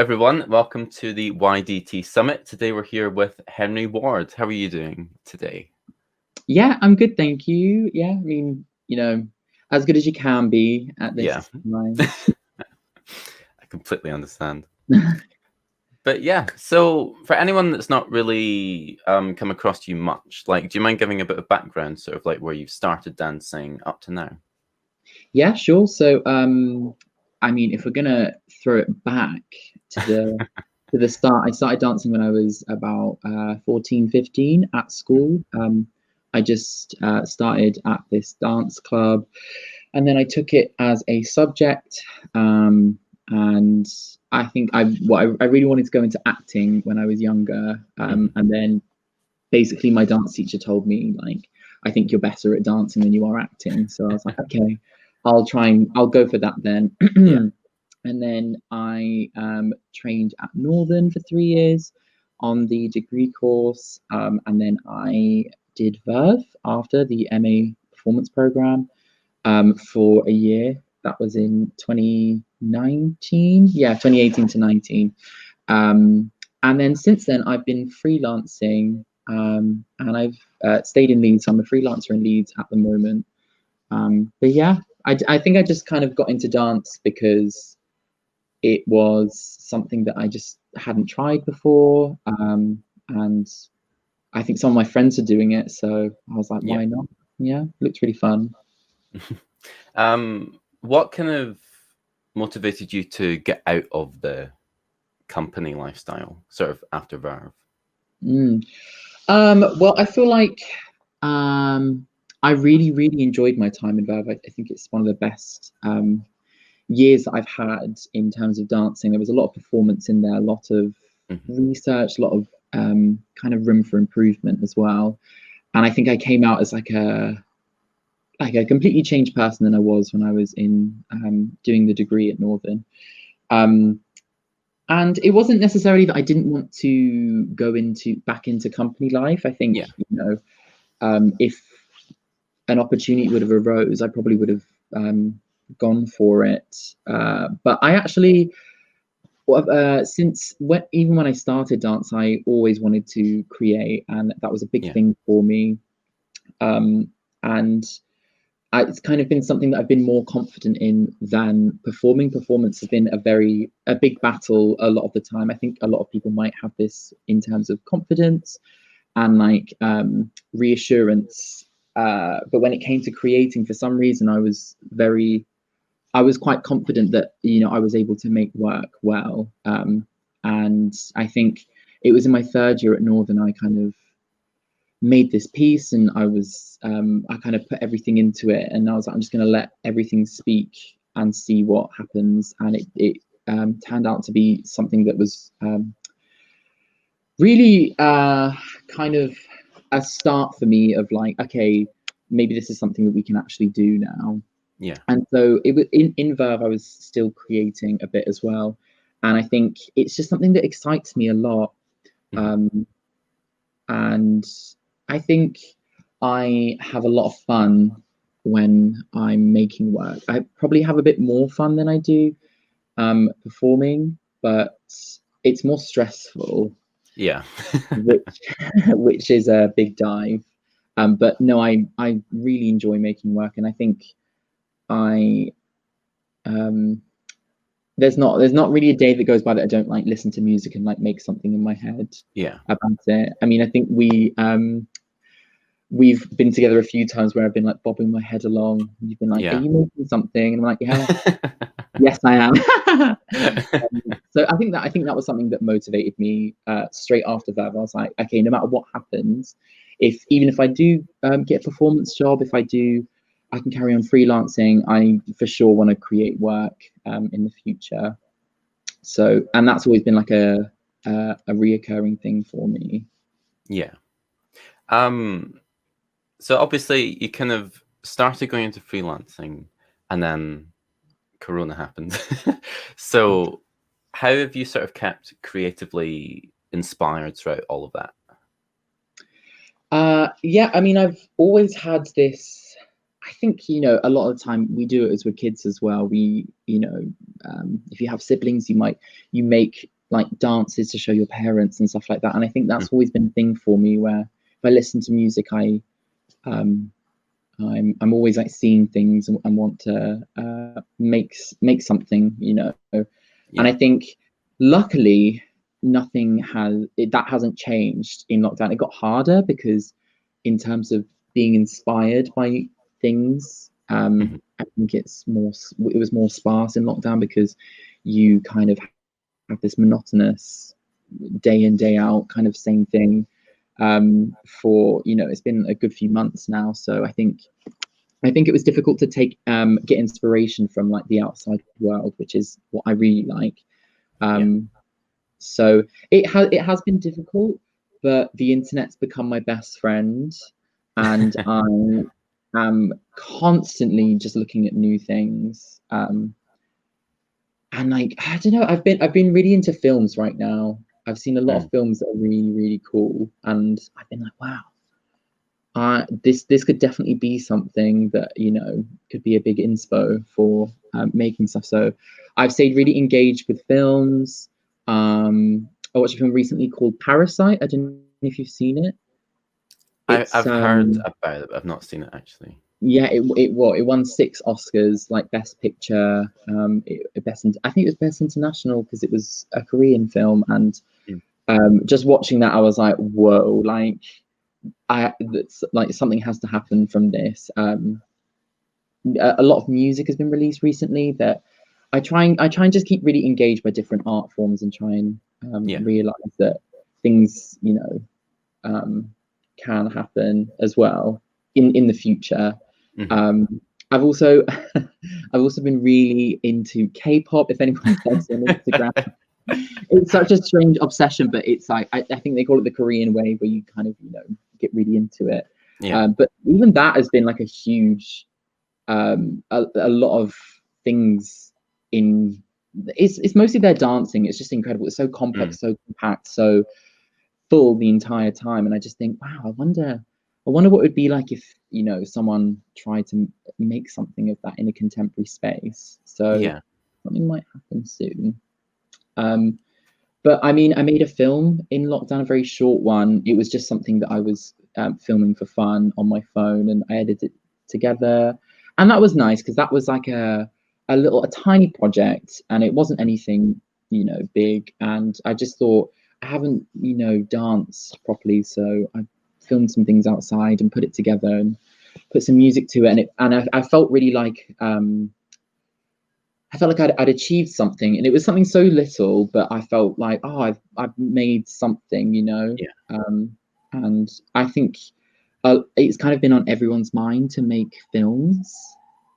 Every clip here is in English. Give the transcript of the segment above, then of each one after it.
everyone. Welcome to the YDT Summit. Today we're here with Henry Ward. How are you doing today? Yeah, I'm good, thank you. Yeah, I mean, as good as you can be at this time. I completely understand. But yeah, so for anyone that's not really come across you much, do you mind giving a bit of background, sort of like where you've started dancing up to now? Yeah, sure. So, I mean, if we're gonna throw it back to the start, I started dancing when I was about 14, 15 at school. I just started at this dance club, and then I took it as a subject. And I think I really wanted to go into acting when I was younger. And then basically my dance teacher told me, like, I think you're better at dancing than you are acting. So I was like, okay, I'll go for that then. And then I trained at Northern for 3 years on the degree course. And then I did Verve after the MA performance program for a year. That was in 2019. Yeah, 2018 to 19. And then since then, I've been freelancing, and I've stayed in Leeds. So I'm a freelancer in Leeds at the moment. But yeah, I think I just kind of got into dance because it was something that I just hadn't tried before. And I think some of my friends are doing it. So I was like, why not? Yeah, looked really fun. What kind of motivated you to get out of the company lifestyle, sort of after Verve? Well, I feel like I really, really enjoyed my time in Verve. I think it's one of the best years that I've had in terms of dancing. There was a lot of performance in there, a lot of research, a lot of kind of room for improvement as well. And I think I came out as like a completely changed person than I was when I was in doing the degree at Northern. And it wasn't necessarily that I didn't want to go back into company life. I think, if an opportunity would have arose, I probably would have gone for it. But I actually, even when I started dance, I always wanted to create, and that was a big thing for me. And it's kind of been something that I've been more confident in than performing. Performance has been a big battle a lot of the time. I think a lot of people might have this in terms of confidence and like reassurance. But when it came to creating, for some reason, I was quite confident that, I was able to make work well. And I think it was in my third year at Northern, I kind of made this piece, and I kind of put everything into it, and I was like, I'm just going to let everything speak and see what happens. And it turned out to be something that was really kind of a start for me of like, okay, maybe this is something that we can actually do now. Yeah. And so it was in Verve, I was still creating a bit as well. And I think it's just something that excites me a lot. And I think I have a lot of fun when I'm making work. I probably have a bit more fun than I do performing, but it's more stressful. Yeah. which is a big dive. But no, I really enjoy making work, and I think there's not really a day that goes by that I don't like listen to music and like make something in my head about it. I mean, I think we've been together a few times where I've been like bobbing my head along. You've been like, are you making something? And I'm like, yeah. Yes, I am. So I think that was something that motivated me straight after that. I was like, okay, no matter what happens, even if I do get a performance job, if I can carry on freelancing, I for sure want to create work in the future. So, and that's always been like a reoccurring thing for me. Yeah. So obviously you kind of started going into freelancing, and then Corona happened. So how have you sort of kept creatively inspired throughout all of that? Yeah, I mean, I've always had this. I think, a lot of the time we do it as we're kids as well. We, if you have siblings, you make like dances to show your parents and stuff like that. And I think that's Mm. always been a thing for me, where if I listen to music, I'm always like seeing things and want to make something, you know. And Yeah. I think luckily that hasn't changed in lockdown. It got harder because in terms of being inspired by things, Mhm. I think it was more sparse in lockdown, because you kind of have this monotonous day in day out kind of same thing for, you know, it's been a good few months now. So I think it was difficult to get inspiration from like the outside world, which is what I really like. Yeah. So it has been difficult, but the internet's become my best friend, and I am constantly just looking at new things. And like, I don't know, I've been really into films right now. I've seen a lot of Mm. films that are really, really cool, and I've been like, wow, this could definitely be something that, you know, could be a big inspo for making stuff. So I've stayed really engaged with films. I watched a film recently called Parasite. I don't know if you've seen it. It's I've heard about it, but I've not seen it actually. yeah, it won 6 Oscars, like Best Picture, I think it was Best International, because it was a Korean film. And Mm. just watching that, I was like, whoa, like that's like something has to happen from this. A lot of music has been released recently that I try and just keep really engaged by different art forms, and try and Yeah. realize that things, you know, can happen as well in the future. Mhm. I've also I've also been really into K-pop. If anyone follows me on Instagram, it's such a strange obsession, but it's like I think they call it the Korean way, where you kind of, you know, get really into it. Yeah. But even that has been like a huge a lot of things in it's mostly their dancing. It's just incredible. It's so Mm. complex, so compact, so full the entire time. And I just think, wow, I wonder what it would be like if, you know, someone tried to make something of that in a contemporary space. So Yeah. something might happen soon. But I mean, I made a film in lockdown, a very short one. It was just something that I was filming for fun on my phone, and I edited it together, and that was nice, because that was like a tiny project, and it wasn't anything, you know, big. And I just thought, I haven't, you know, danced properly, so I filmed some things outside and put it together and put some music to it, and I felt really like I felt like I'd achieved something, and it was something so little, but I felt like, oh, I've made something, you know. Yeah. And I think it's kind of been on everyone's mind to make films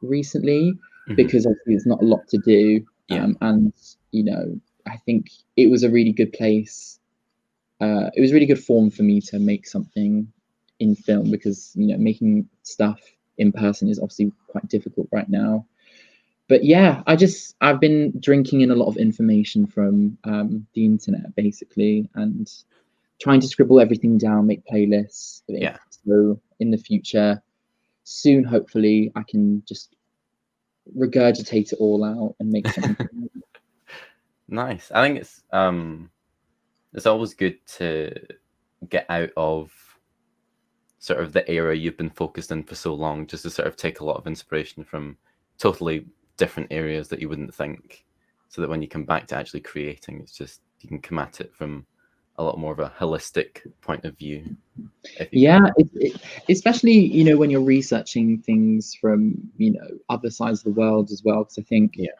recently, Mhm. because obviously there's not a lot to do. Yeah. And you know, I think it was a really good place. It was a really good form for me to make something in film, because, you know, making stuff in person is obviously quite difficult right now. But yeah, I've been drinking in a lot of information from the internet, basically, and trying to scribble everything down, make playlists. Yeah. So in the future, soon, hopefully, I can just regurgitate it all out and make something. Nice. I think it's always good to get out of sort of the era you've been focused in for so long, just to sort of take a lot of inspiration from totally different areas that you wouldn't think, so that when you come back to actually creating, it's just you can come at it from a lot more of a holistic point of view. If you Yeah, get me. especially, you know, when you're researching things from, you know, other sides of the world as well. Because I think, Yeah.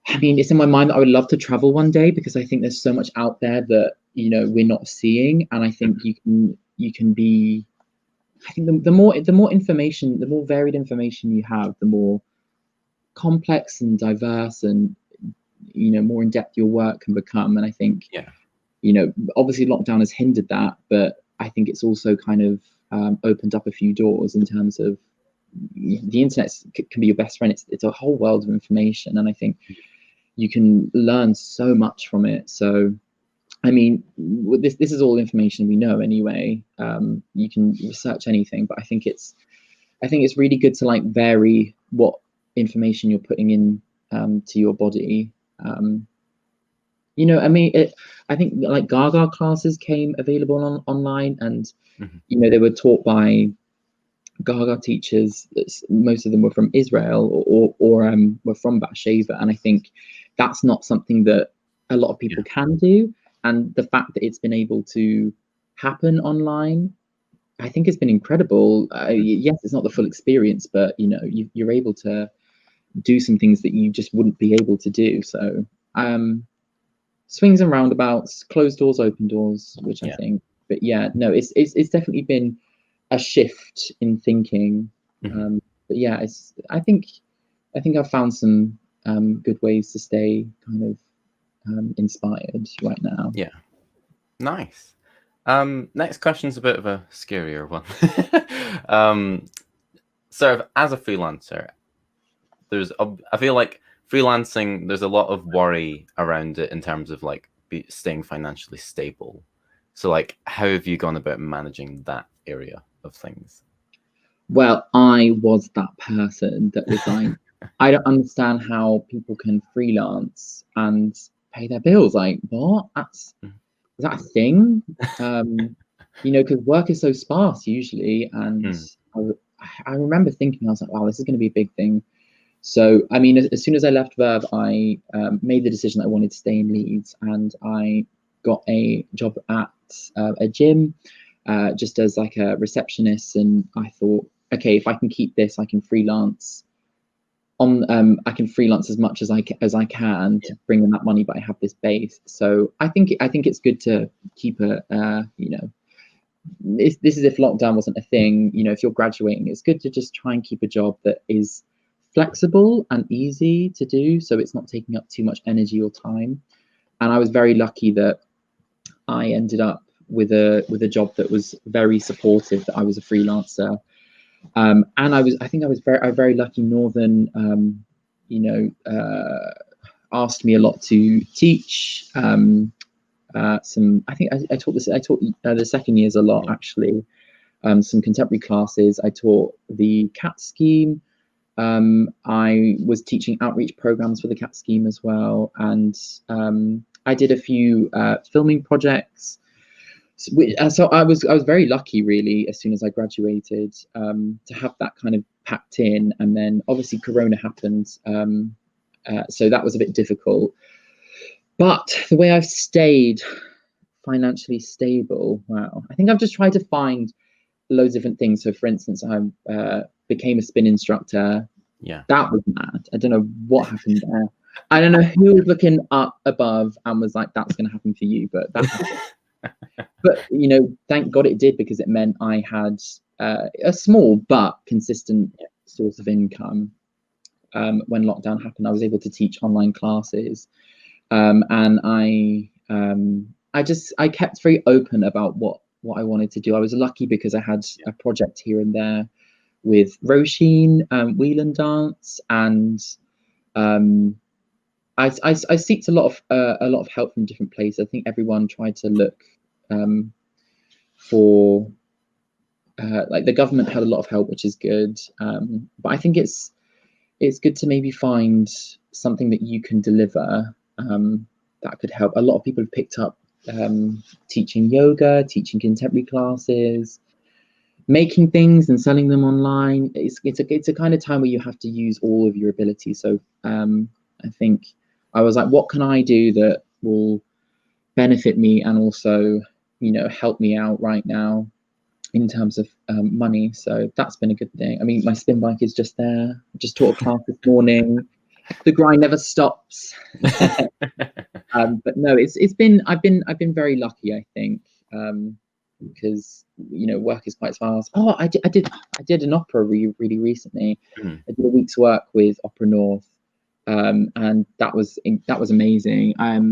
I mean, it's in my mind that I would love to travel one day, because I think there's so much out there that, you know, we're not seeing. And I think you can be, I think the more information, the more varied information you have, the more complex and diverse and, you know, more in depth your work can become. And I think, Yeah. you know, obviously lockdown has hindered that, but I think it's also kind of opened up a few doors in terms of the internet can be your best friend. It's a whole world of information, and I think you can learn so much from it. So I mean, this is all information we know anyway. You can research anything, but I think it's really good to like vary what information you're putting in to your body. you know, I mean, I think like Gaga classes came available online, and you know, they were taught by Gaga teachers. Most of them were from Israel or were from Bathsheba, and I think that's not something that a lot of people can do. And the fact that it's been able to happen online, I think has been incredible. Yes, it's not the full experience, but you know, you're able to do some things that you just wouldn't be able to do. So swings and roundabouts, closed doors, open doors, which I think. But yeah, no, it's definitely been a shift in thinking. But yeah, I think I've found some good ways to stay kind of inspired right now. Yeah, nice. Next question's a bit of a scarier one. Sort of as a freelancer, I feel like freelancing, there's a lot of worry around it in terms of like staying financially stable. So like, how have you gone about managing that area of things? Well, I was that person that was like, I don't understand how people can freelance and pay their bills. Like, what? Is that a thing? You know, because work is so sparse usually. And I remember thinking, I was like, wow, this is going to be a big thing. So, I mean, as soon as I left Verve, I made the decision that I wanted to stay in Leeds, and I got a job at a gym just as like a receptionist. And I thought, okay, if I can keep this, I can freelance I can freelance as much as I can to bring in that money, but I have this base. So I think it's good to keep a you know, this is if lockdown wasn't a thing. You know, if you're graduating, it's good to just try and keep a job that is flexible and easy to do, so it's not taking up too much energy or time. And I was very lucky that I ended up with a job that was very supportive, that I was a freelancer. And I think I was very lucky. Northern, you know, asked me a lot to teach some. I think I taught the second years a lot actually. Some contemporary classes. I taught the CAT scheme. I was teaching outreach programs for the CAT scheme as well, and I did a few filming projects. So I was very lucky, really, as soon as I graduated, to have that kind of packed in. And then obviously Corona happened, so that was a bit difficult. But the way I've stayed financially stable, wow, I think I've just tried to find loads of different things. So, for instance, I became a spin instructor. Yeah, that was mad. I don't know what happened there. I don't know who was looking up above and was like, "That's going to happen for you," but that happened. But you know, thank God it did, because it meant I had a small but consistent source of income. When lockdown happened, I was able to teach online classes, and I kept very open about what I wanted to do. I was lucky because I had a project here and there with Roisin, Whelan Dance, and I seeked a lot of help from different places. I think everyone tried to look for like the government had a lot of help, which is good. But I think it's good to maybe find something that you can deliver that could help. A lot of people have picked up teaching yoga, teaching contemporary classes, making things and selling them online. It's a kind of time where you have to use all of your ability. So I think I was like, what can I do that will benefit me and also, you know, help me out right now in terms of money? So that's been a good thing. I mean, my spin bike is just there. I just taught a class this morning. The grind never stops. But no, I've been very lucky, I think, because you know, work is quite fast. Oh, I did an opera really recently. I did a week's work with Opera North, and that was amazing. That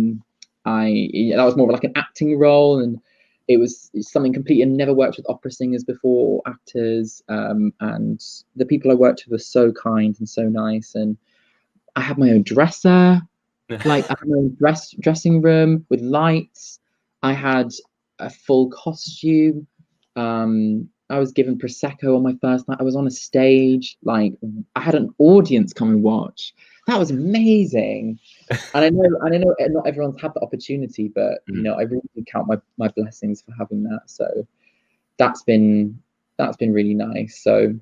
was more like an acting role, and it's something completely. I never worked with opera singers before, or actors, and the people I worked with were so kind and so nice. And I had my own dresser, like I had my own dressing room with lights. I had a full costume. I was given prosecco on my first night. I was on a stage. Like I had an audience come and watch. that was amazing. And I know not everyone's had the opportunity, but you know, I really do count my blessings for having that. So that's been really nice. So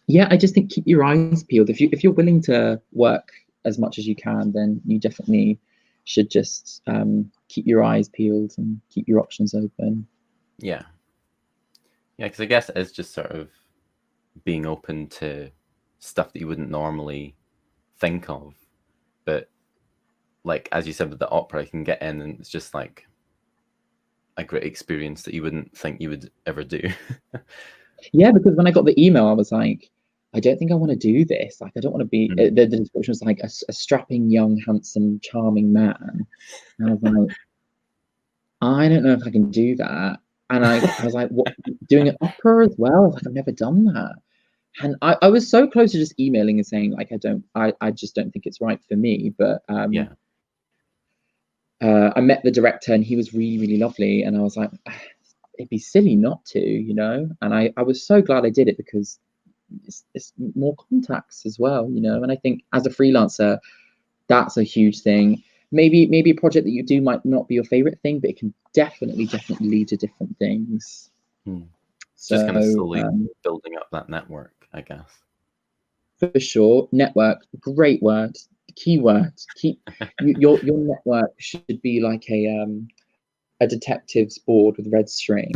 yeah, I just think keep your eyes peeled. If you're willing to work as much as you can, then you definitely should just keep your eyes peeled and keep your options open. Yeah, because I guess it's just sort of being open to stuff that you wouldn't normally think of, but like as you said with the opera, you can get in and it's just like a great experience that you wouldn't think you would ever do. Yeah, because when I got the email, I was like, I don't think I want to do this. Like, I don't want to be. The description was like a strapping, young, handsome, charming man, and I was like, I don't know if I can do that. And I was like, what, doing an opera as well? Like, I've never done that. And I was so close to just emailing and saying like, I just don't think it's right for me. But I met the director and he was really, really lovely. And I was like, it'd be silly not to, you know? And I was so glad I did it because it's more contacts as well, you know? And I think as a freelancer, that's a huge thing. Maybe a project that you do might not be your favorite thing, but it can definitely lead to different things. So, just kind of slowly building up that network, I guess. For sure. Network, great word. Keyword. Keep your network should be like a detective's board with red string.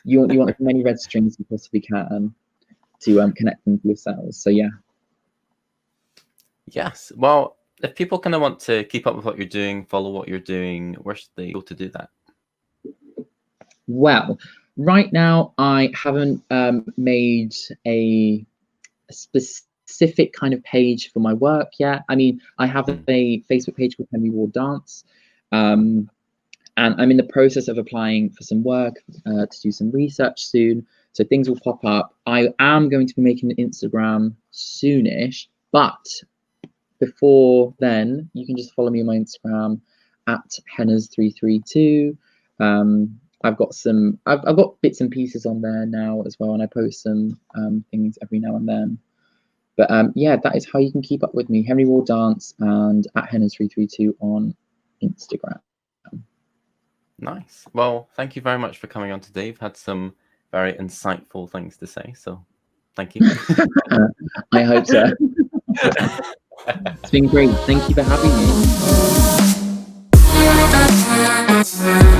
You want as many red strings as you possibly can to connect them to yourselves. So yeah. Yes. Well, if people kind of want to keep up with what you're doing, follow what you're doing, where should they go to do that? Well, right now I haven't made a specific kind of page for my work yet. I mean, I have a Facebook page called Henry Ward Dance, and I'm in the process of applying for some work to do some research soon. So things will pop up. I am going to be making an Instagram soonish, but before then, you can just follow me on my Instagram at Hennas332. I've got bits and pieces on there now as well, and I post some things every now and then. But yeah, that is how you can keep up with me. Henry Ward Dance and at Hennas332 on Instagram. Nice. Well, thank you very much for coming on today. You've had some very insightful things to say, so thank you. I hope so. It's been great. Thank you for having me.